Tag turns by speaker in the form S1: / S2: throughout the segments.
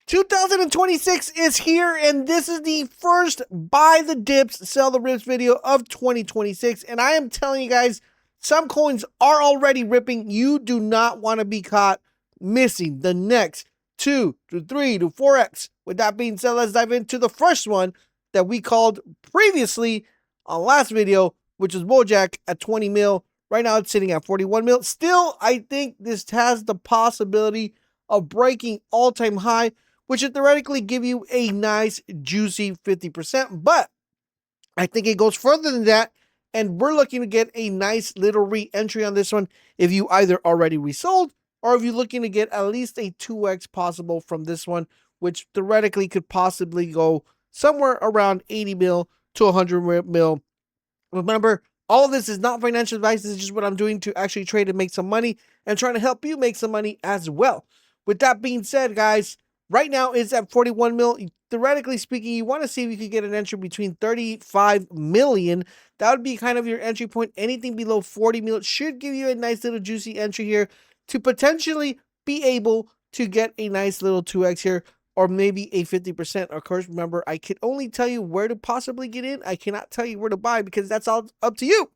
S1: 2026 is here, and this is the first buy the dips, sell the rips video of 2026. And I am telling you guys, some coins are already ripping. You do not want to be caught missing the next 2 to 3 to 4x. With that being said, let's dive into the first one that we called previously on last video, which is WOJAK at 20 mil. Right now it's sitting at 41 mil. Still, I think this has the possibility of breaking all-time high, which would theoretically give you a nice juicy 50%. But I think it goes further than that, and we're looking to get a nice little re-entry on this one if you either already resold or if you're looking to get at least a 2x possible from this one, which theoretically could possibly go somewhere around 80 mil to 100 mil. Remember, all of this is not financial advice. This is just what I'm doing to actually trade and make some money and trying to help you make some money as well. With that being said, guys, right now it's at 41 mil. Theoretically speaking, you want to see if you could get an entry between 35 million. That would be kind of your entry point. Anything below 40 mil should give you a nice little juicy entry here to potentially be able to get a nice little 2x here, or maybe a 50%. Of course, remember, I can only tell you where to possibly get in. I cannot tell you where to buy because that's all up to you.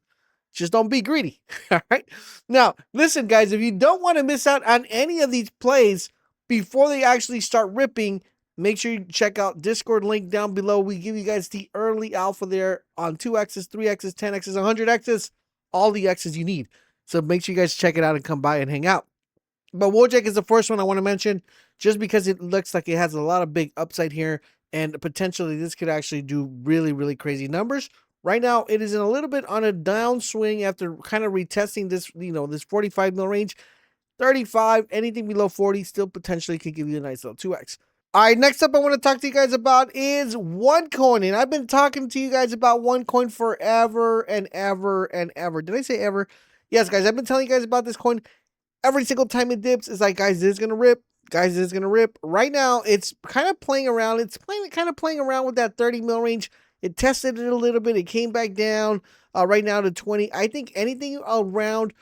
S1: Just don't be greedy. All right. Now, listen, guys, if you don't want to miss out on any of these plays before they actually start ripping, make sure you check out Discord link down below. We give you guys the early alpha there on 2x's, 3x's, 10x's, 100x's, all the x's you need. So make sure you guys check it out and come by and hang out. But WOJAK is the first one I want to mention just because it looks like it has a lot of big upside here, and potentially this could actually do really, really crazy numbers. Right now, it is in a little bit on a downswing after kind of retesting this, this 45 mil range. 35, anything below 40 still potentially could give you a nice little 2x. All right, next up I want to talk to you guys about is OneCoin. And I've been talking to you guys about OneCoin forever and ever and ever. Did I say ever? Yes, guys, I've been telling you guys about this coin every single time it dips. It's like, guys, this is going to rip. Guys, this is going to rip. Right now, it's kind of playing around. It's kind of playing around with that 30 mil range. It tested it a little bit. It came back down right now to 20. I think anything around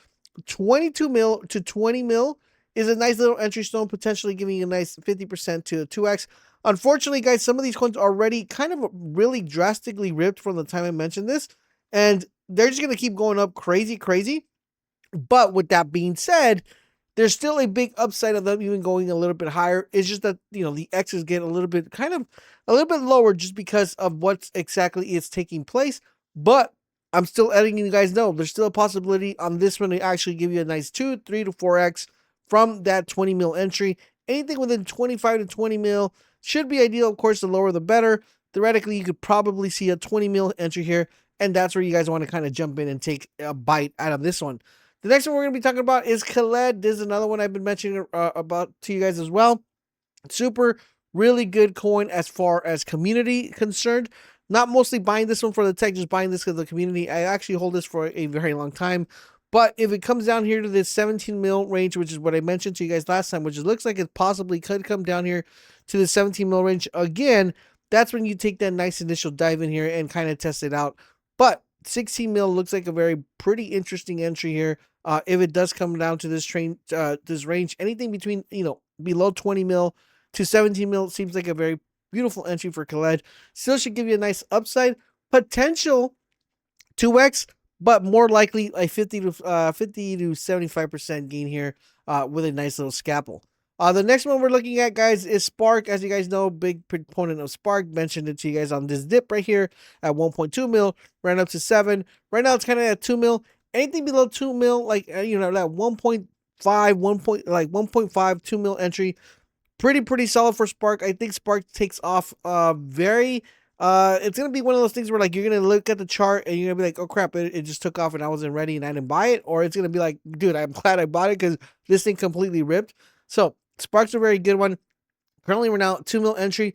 S1: 22 mil to 20 mil is a nice little entry stone, potentially giving you a nice 50% to 2x. Unfortunately, guys, some of these coins are already kind of really drastically ripped from the time I mentioned this, and they're just going to keep going up crazy. But with that being said, there's still a big upside of them even going a little bit higher. It's just that, the X's get a little bit lower just because of what exactly is taking place. But I'm still letting you guys know there's still a possibility on this one to actually give you a nice 2, 3 to 4x from that 20 mil entry. Anything within 25 to 20 mil should be ideal. Of course, the lower the better. Theoretically, you could probably see a 20 mil entry here, and that's where you guys want to kind of jump in and take a bite out of this one. The next one we're going to be talking about is KLED. This is another one I've been mentioning about to you guys as well. Super, really good coin as far as community concerned. Not mostly buying this one for the tech, just buying this because of the community. I actually hold this for a very long time. But if it comes down here to this 17 mil range, which is what I mentioned to you guys last time, which it looks like it possibly could come down here to the 17 mil range again, that's when you take that nice initial dive in here and kind of test it out. But 16 mil looks like a very pretty interesting entry here. If it does come down to this range, anything between, below 20 mil to 17 mil seems like a very beautiful entry for KLED. Still should give you a nice upside potential 2x, but more likely a 50 to 75% gain here with a nice little scalpel. The next one we're looking at, guys, is Spark. As you guys know, big proponent of Spark. Mentioned it to you guys on this dip right here at 1.2 mil, ran up to 7. Right now it's kind of at 2 mil. Anything below 2 mil, like that 1.5, 2 mil entry, pretty solid for Spark. I think Spark takes off it's gonna be one of those things where like you're gonna look at the chart and you're gonna be like, oh crap, it just took off and I wasn't ready and I didn't buy it. Or it's gonna be like, dude, I'm glad I bought it because this thing completely ripped. So Spark's a very good one. Currently we're now 2 mil entry.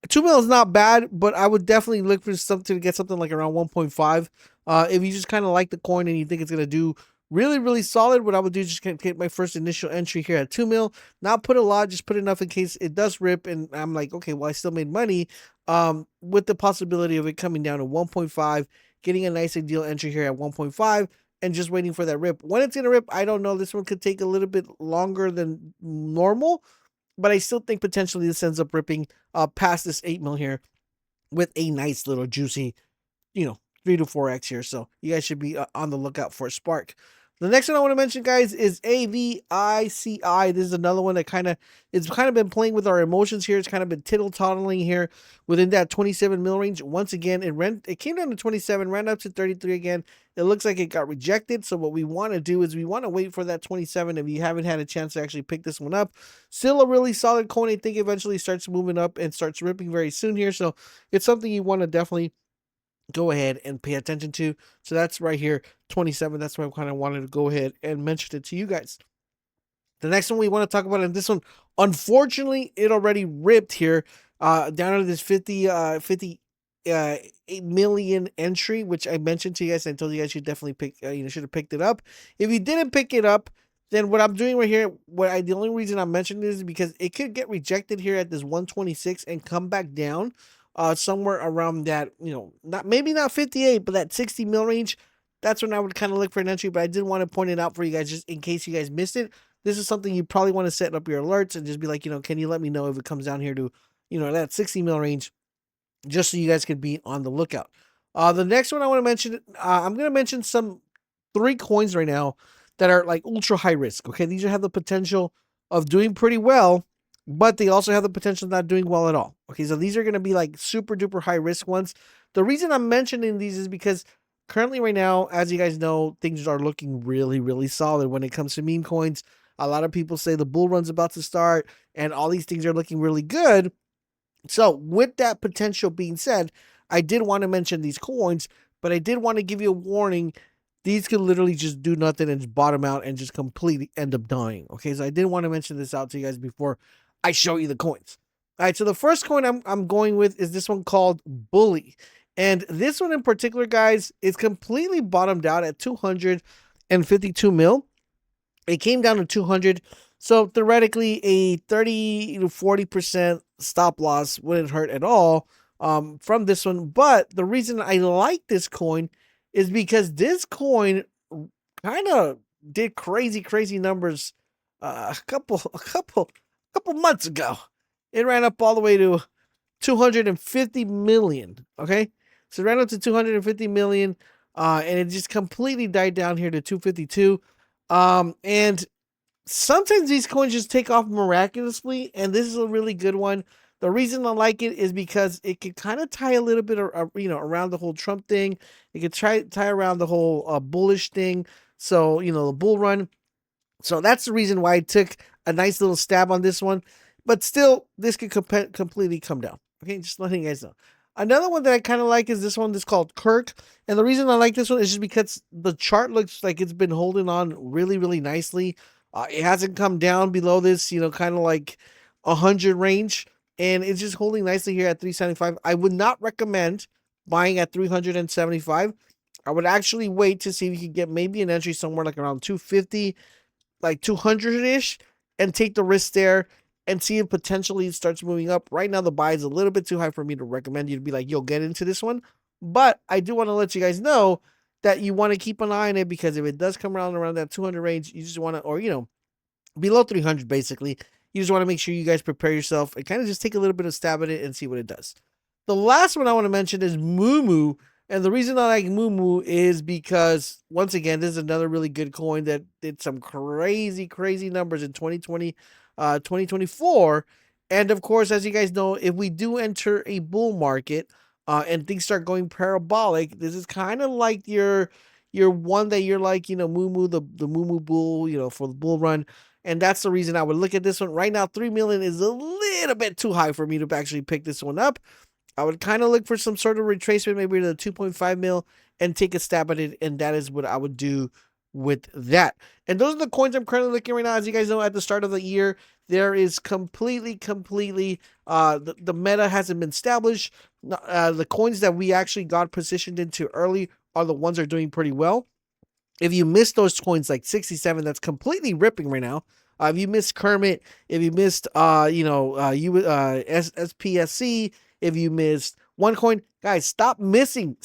S1: 2 mil is not bad, but I would definitely look for something to get something like around 1.5. If you just kind of like the coin and you think it's gonna do really solid, what I would do is just get my first initial entry here at 2 mil. Not put a lot, just put enough in case it does rip, and I'm like, okay, well, I still made money. With the possibility of it coming down to 1.5, getting a nice ideal entry here at 1.5, and just waiting for that rip. When it's gonna rip, I don't know. This one could take a little bit longer than normal. but I still think potentially this ends up ripping past this 8 mil here with a nice little juicy, 3 to 4x here. So you guys should be on the lookout for a spark. The next one I want to mention, guys, is AVICI. This is another one that it's kind of been playing with our emotions here. It's kind of been tittle-toddling here within that 27 mil range. Once again, it came down to 27, ran up to 33 again. It looks like it got rejected. So what we want to do is we want to wait for that 27 if you haven't had a chance to actually pick this one up. Still a really solid coin. I think eventually starts moving up and starts ripping very soon here. So it's something you want to definitely go ahead and pay attention to. So that's right here, 27. That's why I kind of wanted to go ahead and mention it to you guys. The next one we want to talk about, and this one, unfortunately, it already ripped here down to this 58 million entry, which I mentioned to you guys. I told you guys you definitely should have picked it up. If you didn't pick it up, then what I'm doing right here, the only reason I'm mentioning this is because it could get rejected here at this 126 and come back down somewhere around that, maybe not 58, but that 60 mil range. That's when I would kind of look for an entry, but I did want to point it out for you guys just in case you guys missed it. This is something you probably want to set up your alerts and just be like, can you let me know if it comes down here to, that 60 mil range, just so you guys could be on the lookout. The next one I want to mention, I'm going to mention 3 coins right now that are like ultra high risk. Okay, these have the potential of doing pretty well, but they also have the potential of not doing well at all. Okay, so these are going to be like super duper high risk ones. The reason I'm mentioning these is because currently right now, as you guys know, things are looking really, really solid when it comes to meme coins. A lot of people say the bull run's about to start and all these things are looking really good. So with that potential being said, I did want to mention these coins, but I did want to give you a warning. These could literally just do nothing and just bottom out and just completely end up dying. Okay, so I did want to mention this out to you guys before I show you the coins. All right, so the first coin I'm going with is this one called Bully. And this one in particular, guys, is completely bottomed out at 252 mil. It came down to 200. So theoretically, a 30 to 40% stop loss wouldn't hurt at all from this one. But the reason I like this coin is because this coin kind of did crazy numbers a couple months ago. It ran up all the way to 250 million. Okay, so it ran up to 250 million, and it just completely died down here to 252. And sometimes these coins just take off miraculously, and this is a really good one. The reason I like it is because it can kind of tie a little bit, around the whole Trump thing. It could tie around the whole bullish thing. So, the bull run. So that's the reason why I took a nice little stab on this one. But still, this could completely come down. Okay, just letting you guys know. Another one that I kind of like is this one that's called KIRK. And the reason I like this one is just because the chart looks like it's been holding on really, really nicely. It hasn't come down below this, kind of like 100 range. And it's just holding nicely here at 375. I would not recommend buying at 375. I would actually wait to see if you could get maybe an entry somewhere like around 250, like 200-ish, and take the risk there and see if potentially it starts moving up. Right now, the buy is a little bit too high for me to recommend you to be like, yo, get into this one. But I do want to let you guys know that you want to keep an eye on it, because if it does come around that 200 range, you just want to, or, below 300, basically, you just want to make sure you guys prepare yourself and kind of just take a little bit of stab at it and see what it does. The last one I want to mention is MUMU. And the reason I like MUMU is because, once again, this is another really good coin that did some crazy numbers in 2020, 2024. And of course, as you guys know, if we do enter a bull market and things start going parabolic, this is kind of like your one that you're like, MUMU, the MUMU bull, for the bull run. And that's the reason I would look at this one. Right now, 3 million is a little bit too high for me to actually pick this one up. I would kind of look for some sort of retracement, maybe to the 2.5 mil, and take a stab at it. And that is what I would do with that. And those are the coins I'm currently looking right now. As you guys know, at the start of the year, there is completely, the meta hasn't been established. The coins that we actually got positioned into early are the ones that are doing pretty well. If you missed those coins like 67, that's completely ripping right now. If you missed Kermit, if you missed, SPSC, if you missed one coin, guys, stop wasting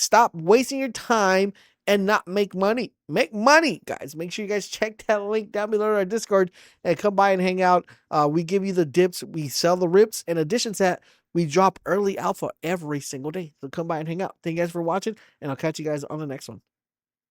S1: your time and not make money. Make money, guys. Make sure you guys check that link down below in our Discord and come by and hang out. We give you the dips, we sell the rips. In addition to that, we drop early alpha every single day. So come by and hang out. Thank you guys for watching, and I'll catch you guys on the next one.